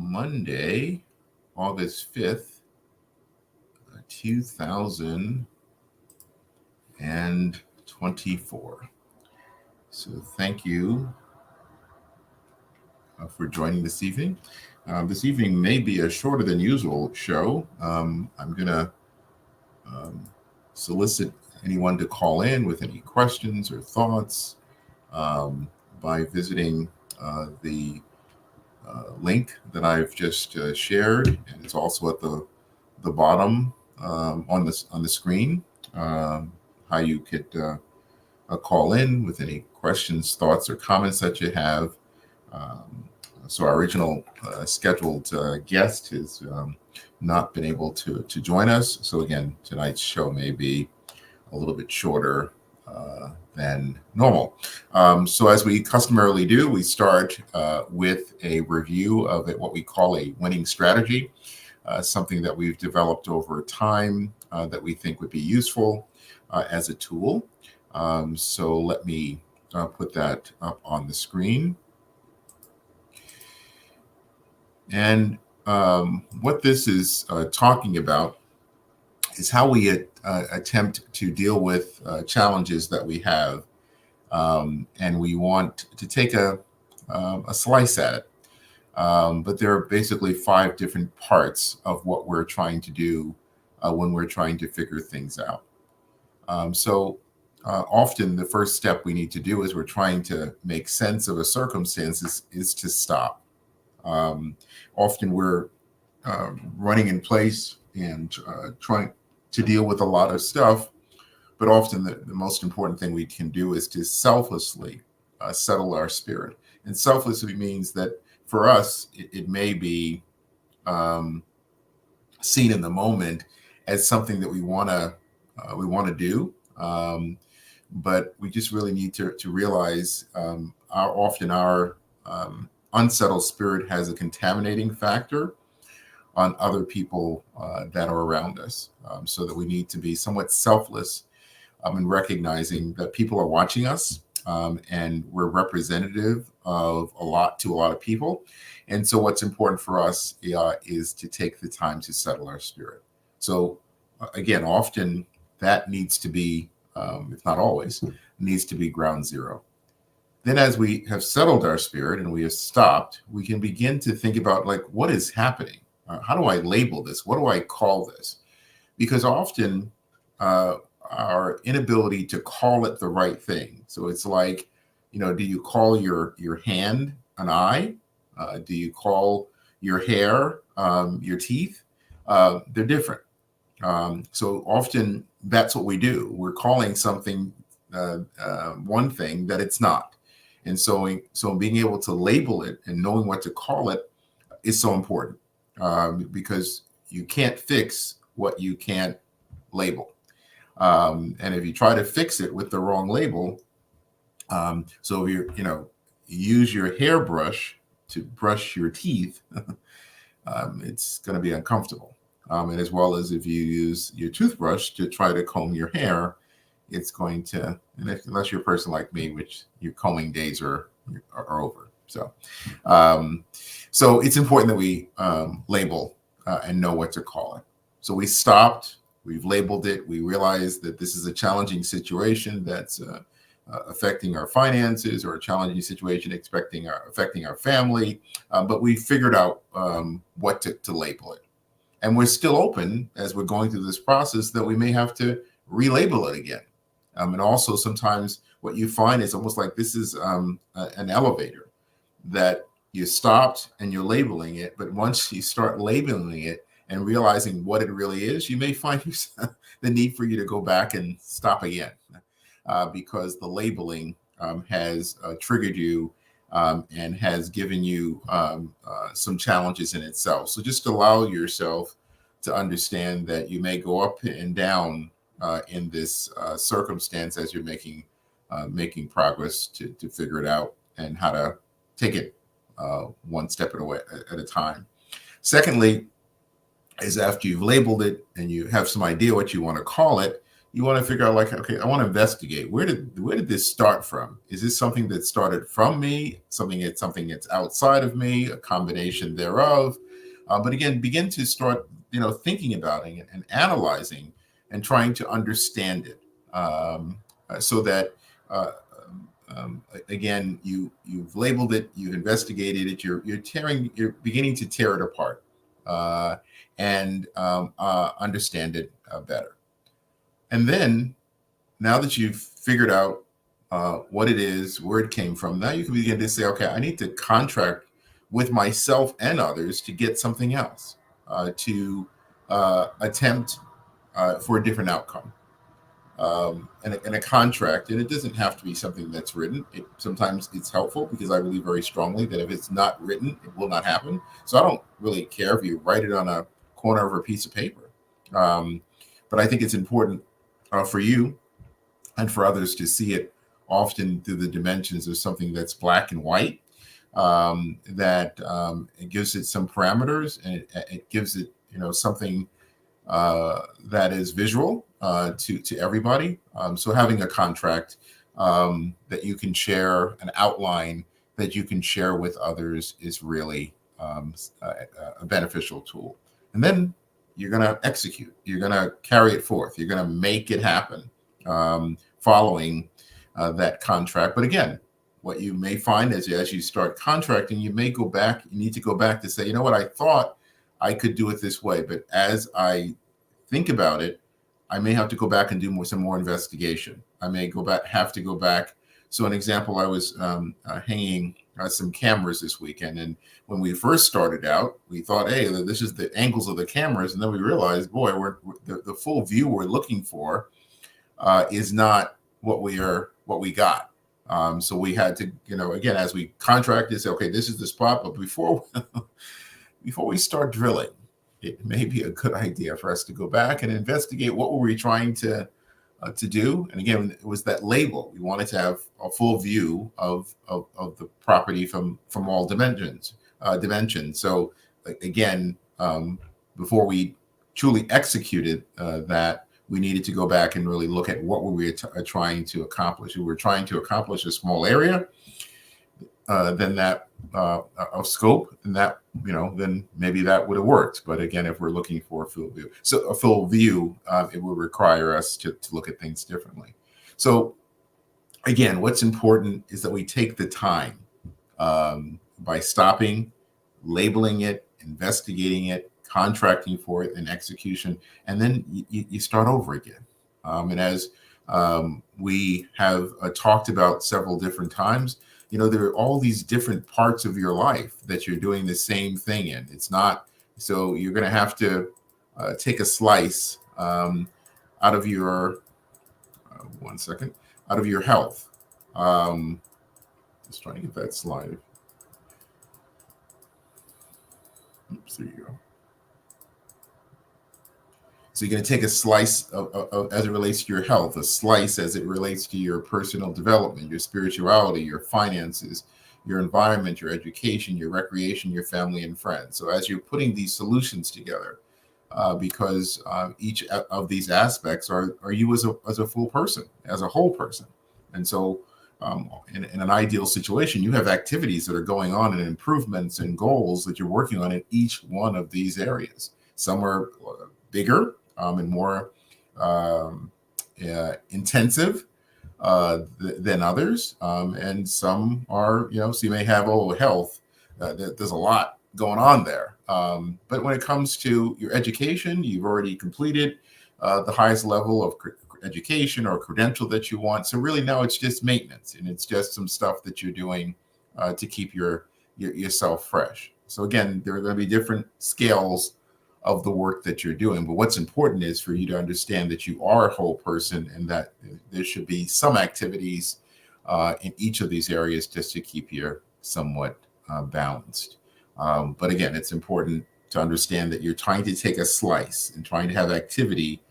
Monday, August 5th, 2024. So thank you for joining this evening. This evening may be a shorter than usual show. I'm going to solicit anyone to call in with any questions or thoughts by visiting the link that I've just shared, and it's also at the bottom on the screen. How you could call in with any questions, thoughts, or comments that you have. So our original scheduled guest has not been able to join us. So again, tonight's show may be a little bit shorter than normal. So as we customarily do, we start with a review of what we call a winning strategy, something that we've developed over time that we think would be useful as a tool. So let me put that up on the screen. And what this is talking about is how we attempt to deal with challenges that we have, and we want to take a slice at it. But there are basically 5 different parts of what we're trying to do when we're trying to figure things out. So often the first step we need to do as we're trying to make sense of a circumstance is to stop. Often we're running in place and trying to deal with a lot of stuff, but often the most important thing we can do is to selflessly settle our spirit. And selflessly means that for us, it may be seen in the moment as something that we want to do, but we just really need to realize often our unsettled spirit has a contaminating factor on other people that are around us, so that we need to be somewhat selfless in recognizing that people are watching us, and we're representative of a lot of people. And so what's important for us is to take the time to settle our spirit. So again, often that needs to be, if not always, needs to be ground zero. Then as we have settled our spirit and we have stopped, we can begin to think about, like, what is happening? How do I label this? What do I call this? Because often our inability to call it the right thing. So it's like, do you call your hand an eye? Do you call your hair your teeth? They're different. So often that's what we do. We're calling something one thing that it's not. And so being able to label it and knowing what to call it is so important, because you can't fix what you can't label. And if you try to fix it with the wrong label, so if you use your hairbrush to brush your teeth, it's going to be uncomfortable. And as well as if you use your toothbrush to try to comb your hair, it's going to, unless you're a person like me, which your combing days are over. So it's important that we label and know what to call it. So we stopped, we've labeled it, we realized that this is a challenging situation that's affecting our finances, or a challenging situation affecting our family, but we figured out what to label it. And we're still open as we're going through this process that we may have to relabel it again. And also sometimes what you find is almost like this is an elevator that you stopped and you're labeling it. But once you start labeling it and realizing what it really is, you may find the need for you to go back and stop again, because the labeling has triggered you and has given you some challenges in itself. So just allow yourself to understand that you may go up and down in this circumstance as you're making progress to figure it out and how to take it one step at a time. Secondly, is after you've labeled it and you have some idea what you want to call it, you want to figure out, like, okay, I want to investigate, where did this start from? Is this something that started from me, something that's outside of me, a combination thereof? But again, begin to start, thinking about it and analyzing and trying to understand it, so that again, you've labeled it, you've investigated it, you're beginning to tear it apart, and understand it better. And then, now that you've figured out what it is, where it came from, now you can begin to say, okay, I need to contract with myself and others to get something else, to attempt for a different outcome. And a contract, and it doesn't have to be something that's written. Sometimes it's helpful, because I believe very strongly that if it's not written, it will not happen. So I don't really care if you write it on a corner of a piece of paper. But I think it's important for you and for others to see it often through the dimensions of something that's black and white, that it gives it some parameters, and it gives it, something that is visual to everybody. So having a contract that you can share, an outline that you can share with others, is really a beneficial tool. And then you're going to execute. You're going to carry it forth. You're going to make it happen, following that contract. But again, what you may find is, as you start contracting, you may go back. You need to go back to say, you know what, I thought I could do it this way, but as I think about it, I may have to go back and do some more investigation. I may have to go back. So an example, I was hanging some cameras this weekend, and when we first started out, we thought, hey, this is the angles of the cameras, and then we realized, boy, the full view we're looking for is not what we got. So we had to, again, as we contracted, say, okay, this is the spot, but before we start drilling, it may be a good idea for us to go back and investigate what were we trying to do. And again, it was that label. We wanted to have a full view of the property from all dimensions. So again, before we truly executed that, we needed to go back and really look at what we were trying to accomplish. We were trying to accomplish a small area, then that of scope, and that, then maybe that would have worked. But again, if we're looking for a full view, it will require us to look at things differently. So again, what's important is that we take the time, by stopping, labeling it, investigating it, contracting for it, and execution, and then you start over again. And as we have talked about several different times, there are all these different parts of your life that you're doing the same thing in. It's not, so you're going to have to take a slice out of your, out of your health. Just trying to get that slide. Oops, there you go. So you're going to take a slice as it relates to your health, a slice as it relates to your personal development, your spirituality, your finances, your environment, your education, your recreation, your family and friends. So as you're putting these solutions together, because each of these aspects are you as a full person, as a whole person. And so in an ideal situation, you have activities that are going on and improvements and goals that you're working on in each one of these areas. Some are bigger and more intensive than others, and some are, so you may have health. There's a lot going on there, but when it comes to your education, you've already completed the highest level of education or credential that you want. So really now it's just maintenance, and it's just some stuff that you're doing to keep yourself fresh. So again, there are going to be different scales of the work that you're doing. But what's important is for you to understand that you are a whole person, and that there should be some activities in each of these areas just to keep you somewhat balanced. But again, it's important to understand that you're trying to take a slice and trying to have activity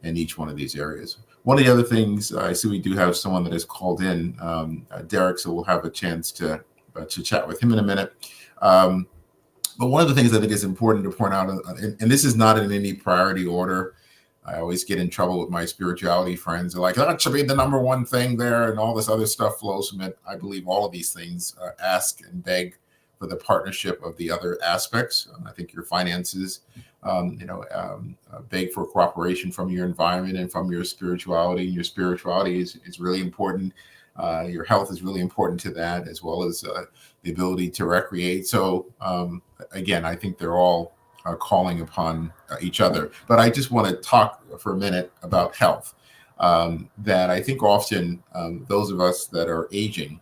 in each one of these areas. One of the other things, I see we do have someone that has called in, Derek, so we'll have a chance to chat with him in a minute. But one of the things I think is important to point out, and this is not in any priority order, I always get in trouble with my spirituality friends. They're like, that should be the number one thing there, and all this other stuff flows from it. I believe all of these things ask and beg for the partnership of the other aspects. I think your finances, beg for cooperation from your environment and from your spirituality. Your spirituality is really important. Your health is really important to that, as well as the ability to recreate. So again, I think they're all calling upon each other. But I just want to talk for a minute about health. That I think often those of us that are aging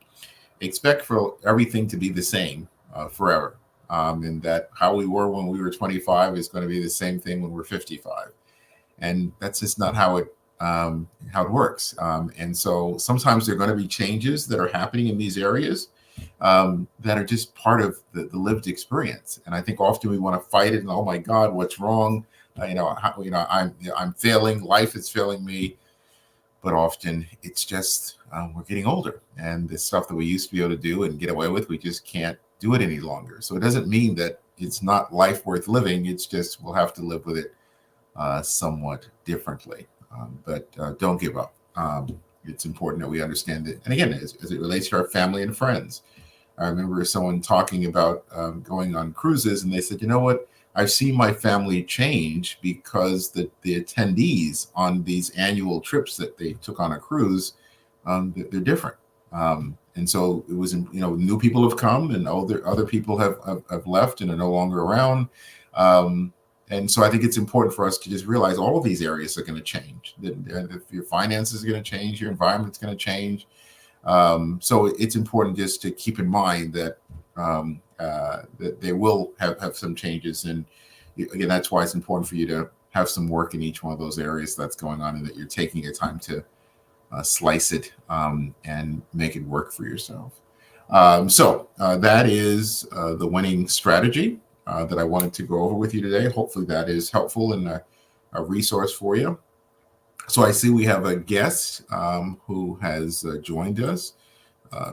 expect for everything to be the same forever. And that how we were when we were 25 is going to be the same thing when we're 55. And that's just not how it works. And so sometimes there are going to be changes that are happening in these areas that are just part of the lived experience. And I think often we want to fight it. And oh my God, what's wrong? I'm failing. Life is failing me. But often it's just we're getting older, and the stuff that we used to be able to do and get away with, we just can't do it any longer. So it doesn't mean that it's not life worth living. It's just we'll have to live with it somewhat differently. But don't give up. It's important that we understand it. And again, as it relates to our family and friends, I remember someone talking about going on cruises, and they said, you know what? I've seen my family change because the attendees on these annual trips that they took on a cruise, they're different. And so it was, new people have come, and other people have left and are no longer around. And so I think it's important for us to just realize all of these areas are going to change. If your finances are going to change, your environment's going to change. So it's important just to keep in mind that that they will have some changes. And again, that's why it's important for you to have some work in each one of those areas that's going on, and that you're taking your time to slice it and make it work for yourself. So that is the winning strategy that I wanted to go over with you today. Hopefully that is helpful and a resource for you. So I see we have a guest who has joined us.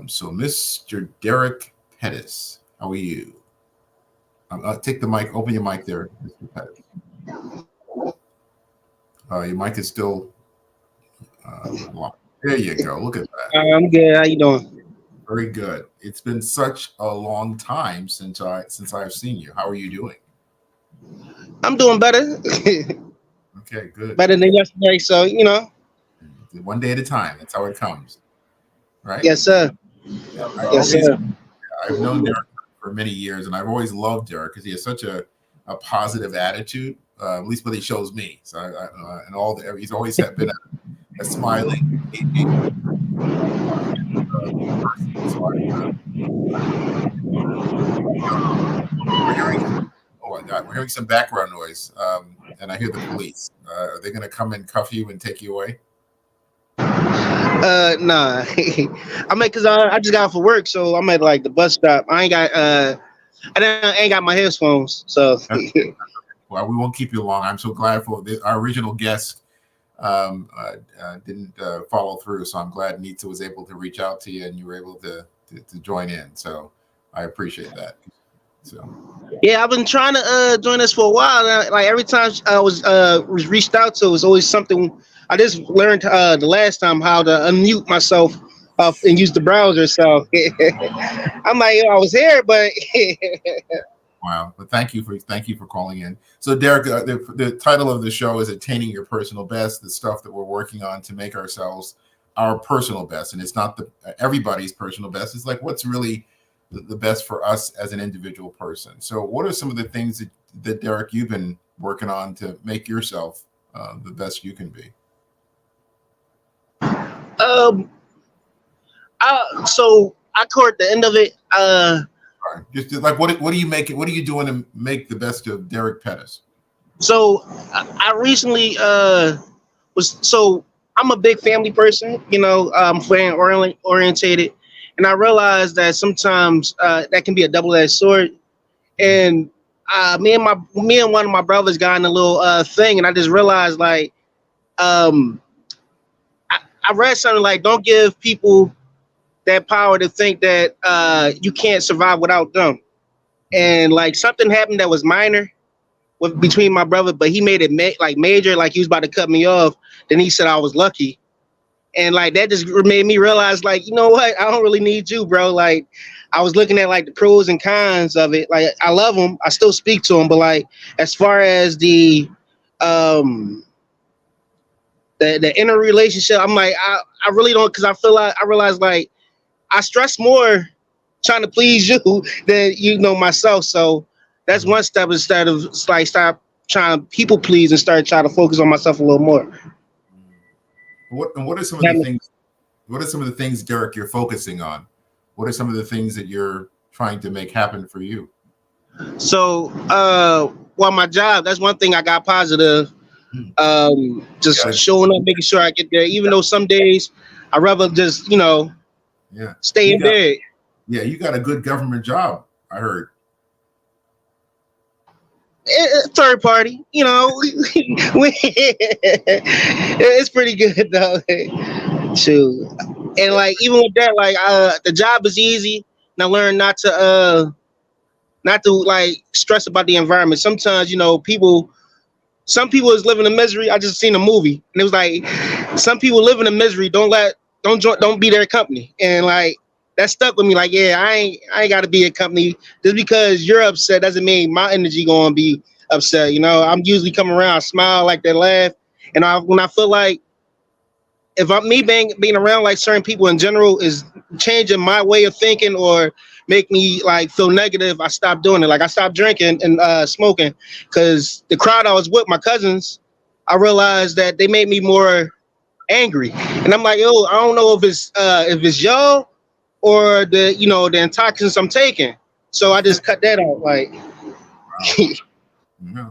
So Mr. Derek Pettis, how are you? Take the mic, open your mic there, Mr. Pettis. Your mic is still locked. There you go. Look at that. I'm good. How you doing? Very good. It's been such a long time since I've seen you. How are you doing? I'm doing better. Okay, good. Better than yesterday. So, One day at a time. That's how it comes. Right? Yes, sir. Yes, sir. I've known Derek for many years, and I've always loved Derek because he has such a positive attitude, at least what he shows me. So, he's always been a smiling, oh my God, we're hearing some background noise, and I hear the police. Are they going to come and cuff you and take you away? Nah. Cause I just got off of work, so I'm at like the bus stop. I ain't got my headphones, so. Okay. Well, we won't keep you long. I'm so glad for our original guest didn't follow through, so I'm glad Nita was able to reach out to you and you were able to join in. So I appreciate that. So yeah, I've been trying to join us for a while. Like every time I was reached out to, it was always something. I just learned the last time how to unmute myself and use the browser. So I'm like, I was here, but wow. But thank you for calling in. So Derek, the title of the show is Attaining Your Personal Best, the stuff that we're working on to make ourselves our personal best. And it's not everybody's personal best. It's like what's really the best for us as an individual person. So what are some of the things that Derek, you've been working on to make yourself the best you can be? So I caught the end of it. Right. Just like what are you making? What are you doing to make the best of Derek Pettis? So I recently I'm a big family person. I'm family orientated, and I realized that sometimes that can be a double-edged sword. And me and one of my brothers got in a little thing, and I just realized like I read something like don't give people that power to think that you can't survive without them. And like something happened that was minor, between my brother, but he made it like major, like he was about to cut me off. Then he said I was lucky. And like that just made me realize, like, you know what? I don't really need you, bro. Like, I was looking at like the pros and cons of it. Like, I love him. I still speak to him, but like, as far as the inner relationship, I'm like, I really don't, because I feel like I realize like I stress more trying to please you than myself. So that's one step, instead of like stop trying to people please and start trying to focus on myself a little more. What are some of the things? What are some of the things, Derek, you're focusing on? What are some of the things that you're trying to make happen for you? So, well, my job, that's one thing I got positive. Just showing up, making sure I get there, even though some days I'd rather just, stay in bed. Yeah, you got a good government job, I heard. Third party, it's pretty good though. Too. And like even with that, like the job is easy, and I learned not to like stress about the environment. Sometimes some people is living in misery. I just seen a movie, and it was like some people living in misery. Don't be their company, and like that stuck with me. Like, yeah, I ain't got to be a company. Just because you're upset doesn't mean my energy gonna be upset. I'm usually coming around, I smile, like that, laugh, and when I feel like if I'm me being around like certain people in general is changing my way of thinking or make me like feel negative, I stopped doing it. Like I stopped drinking and smoking because the crowd I was with, my cousins, I realized that they made me more angry, and I'm like, yo, I don't know if it's y'all or the intoxicants I'm taking. So I just cut that out. Like, yeah.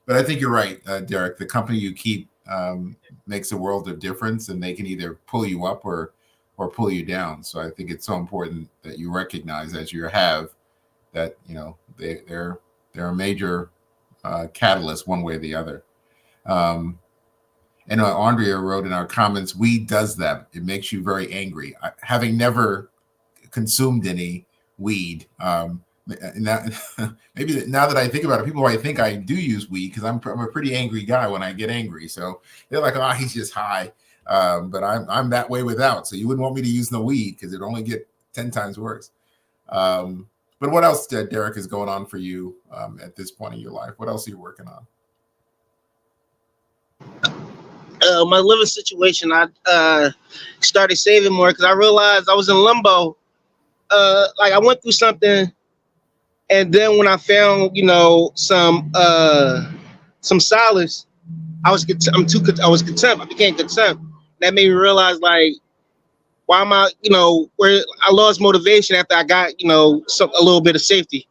But I think you're right, Derek. The company you keep makes a world of difference, and they can either pull you up or pull you down. So I think it's so important that you recognize, as you have, that they're a major catalyst one way or the other. And Andrea wrote in our comments, weed does that. It makes you very angry. Having never consumed any weed, maybe now that I think about it, people might think I do use weed because I'm a pretty angry guy when I get angry. So they're like, oh, he's just high. But I'm that way without. So you wouldn't want me to use no weed because it'd only get 10 times worse. But what else, Derek, is going on for you at this point in your life? What else are you working on? My living situation, I started saving more because I realized I was in limbo. Like I went through something, and then when I found, some solace, I was content. I became content. That made me realize, like, why am I, where I lost motivation after I got, a little bit of safety.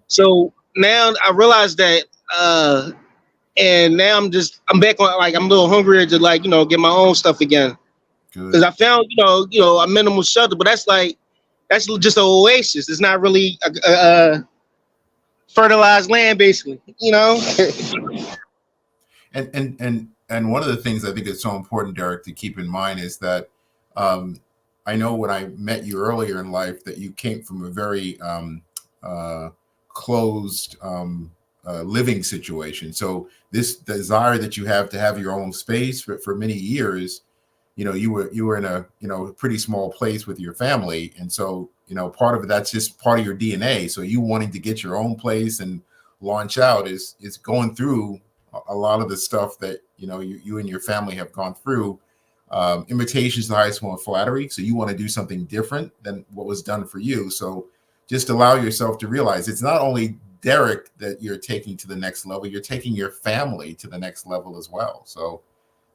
So now I realized that, and now I'm back on, like, I'm a little hungrier to, like, get my own stuff again. Because I found, a minimal shelter, but that's just an oasis. It's not really a fertilized land, basically, And one of the things I think is so important, Derek, to keep in mind is that I know when I met you earlier in life that you came from a very closed living situation. So this desire that you have to have your own space for many years, you were in a pretty small place with your family, and so part of it, that's just part of your DNA. So you wanting to get your own place and launch out is going through a lot of the stuff that you and your family have gone through. Imitations is the highest form of flattery. So you want to do something different than what was done for you. So just allow yourself to realize it's not only Derek that you're taking to the next level, you're taking your family to the next level as well. So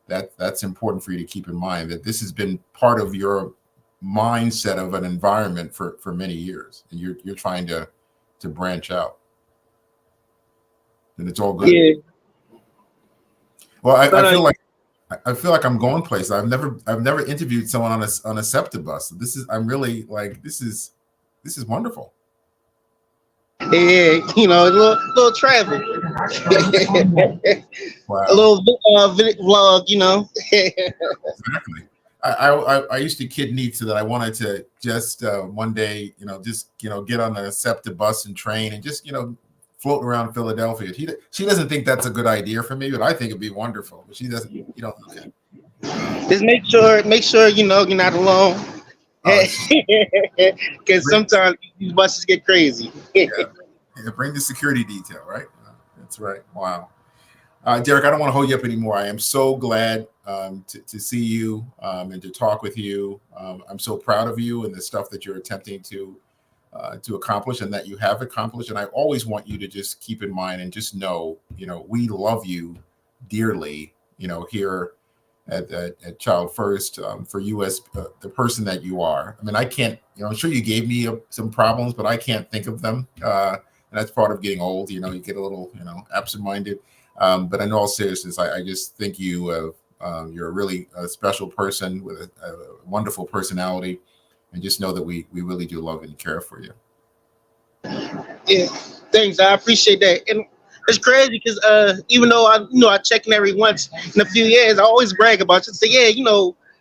that's important for you to keep in mind, that this has been part of your mindset of an environment for many years, and you're trying to branch out, and it's all good. Yeah. Well, I feel like I'm going places. I've never interviewed someone on a Septibus. This is wonderful. Yeah, a little travel. Wow. A little vlog, Exactly. I used to kid Nita that I wanted to just one day, get on a SEPTA bus and train and just, floating around Philadelphia. She doesn't think that's a good idea for me, but I think it'd be wonderful. But she doesn't. You don't. Okay. Just make sure you know you're not alone. Because sometimes these buses get crazy. Yeah, bring the security detail, right? That's right. Wow. Derek, I don't want to hold you up anymore. I am so glad to see you and to talk with you. I'm so proud of you and the stuff that you're attempting to accomplish and that you have accomplished. And I always want you to just keep in mind and just know, we love you dearly, here at Child First, for you as the person that you are. I mean, I can't, I'm sure you gave me some problems, but I can't think of them. And that's part of getting old. You get a little, absent-minded. But in all seriousness, I just think you're a really special person with a wonderful personality, and just know that we really do love and care for you. Yeah, thanks. I appreciate that. And it's crazy because even though I check in every once in a few years, I always brag about it. Say, yeah,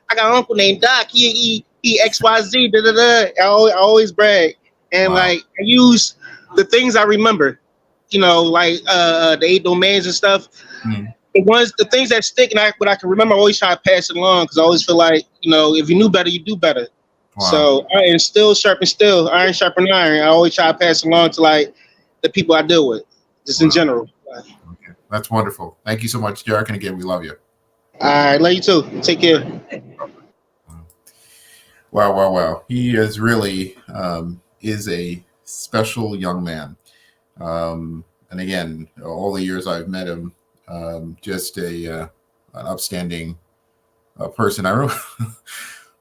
I got an uncle named Doc. He XYZ. Da da da. I always brag, and Wow. like I use the things I remember. Like the 8 domains and stuff. Mm. The things that stick, and what I can remember, I always try to pass it along because I always feel like if you knew better, you do better. Wow. So iron still sharpen steel, iron sharpen iron. I always try to pass along to like the people I deal with, just in general. Okay. That's wonderful. Thank you so much, Derek. And again, we love you. All right, love you too. Take care. Wow. He is really is a special young man. And again, all the years I've met him, just an upstanding person. I remember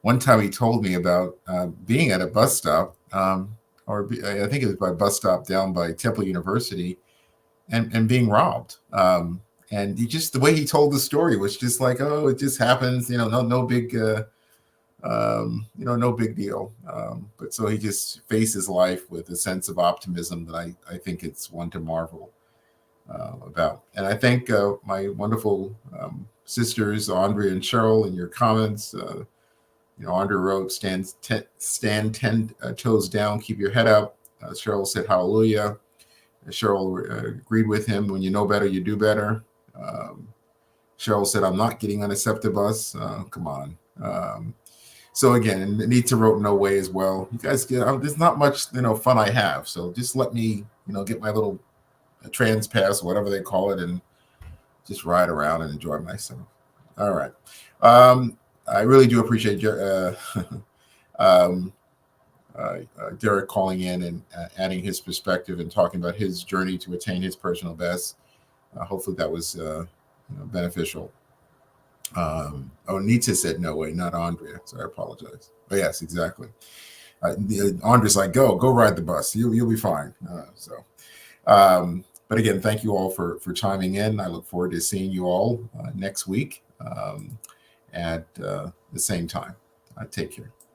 one time he told me about being at a bus stop, I think it was by bus stop down by Temple University, and being robbed. And the way he told the story was just like, oh, it just happens, no big, no big deal. But so he just faces life with a sense of optimism that I think it's one to marvel about. And I thank my wonderful sisters, Andrea and Cheryl, in your comments. Andrea wrote, stand 10 toes down, keep your head up. Cheryl said, hallelujah. Cheryl agreed with him. When you know better, you do better. Cheryl said, I'm not getting on a SEPTA bus. Come on. So again, and Anita wrote no way as well. You guys there's not much, fun I have. So just let me, get my little trans pass, whatever they call it, and just ride around and enjoy myself. All right. I really do appreciate Derek calling in and adding his perspective and talking about his journey to attain his personal best. Hopefully that was beneficial. Nita said no way, not Andrea, so I apologize. But yes, exactly. Andrea's like, go ride the bus. You'll be fine. But again, thank you all for chiming in. I look forward to seeing you all next week at the same time. Take care.